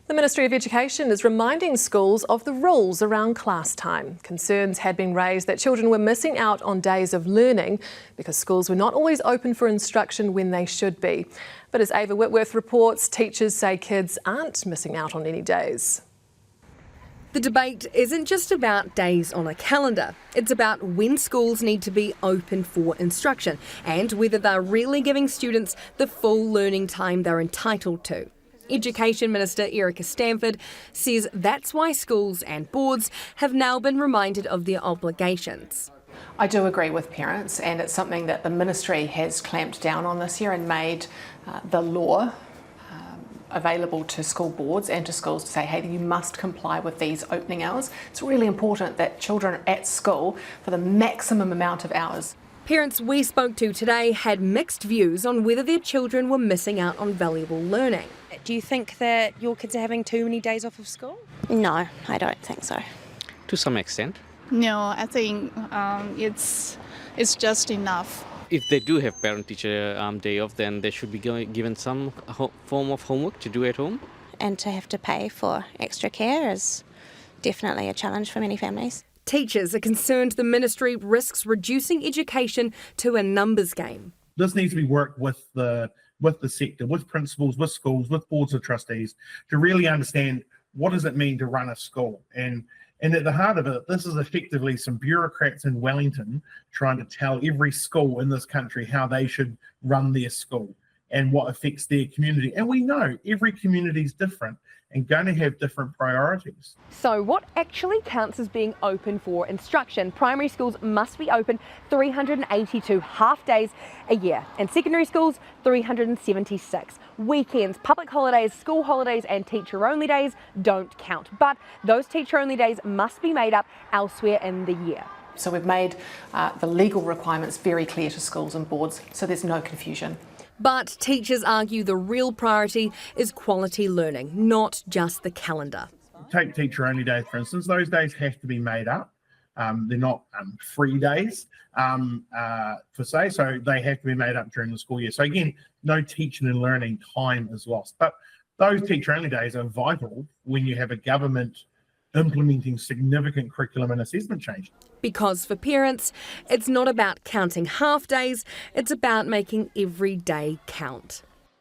The Ministry of Education is reminding schools of the rules around class time. Concerns had been raised that children were missing out on days of learning because schools were not always open for instruction when they should be. But as Ava Whitworth reports, teachers say kids aren't missing out on any days. The debate isn't just about days on a calendar. It's about when schools need to be open for instruction and whether they're really giving students the full learning time they're entitled to. Education Minister Erica Stanford says that's why schools and boards have now been reminded of their obligations. I do agree with parents, and it's something that the ministry has clamped down on this year and made the law available to school boards and to schools to say, hey, you must comply with these opening hours. It's really important that children are at school for the maximum amount of hours. Parents we spoke to today had mixed views on whether their children were missing out on valuable learning. Do you think that your kids are having too many days off of school? No, I don't think so. To some extent. No, I think it's just enough. If they do have parent-teacher day off, then they should be given some form of homework to do at home. And to have to pay for extra care is definitely a challenge for many families. Teachers are concerned the ministry risks reducing education to a numbers game. This needs to be worked with the sector, with principals, with schools, with boards of trustees to really understand what does it mean to run a school. And at the heart of it, this is effectively some bureaucrats in Wellington trying to tell every school in this country how they should run their school and what affects their community. And we know every community is different and going to have different priorities. So what actually counts as being open for instruction? Primary schools must be open 382 half days a year, and secondary schools 376. Weekends, public holidays, school holidays and teacher-only days don't count, but those teacher-only days must be made up elsewhere in the year. So we've made the legal requirements very clear to schools and boards, so there's no confusion. But teachers argue the real priority is quality learning, not just the calendar. Take teacher-only days, for instance. Those days have to be made up. They're not free days, per se, so they have to be made up during the school year. So again, no teaching and learning time is lost. But those teacher-only days are vital when you have a government implementing significant curriculum and assessment change. Because for parents, it's not about counting half days, it's about making every day count.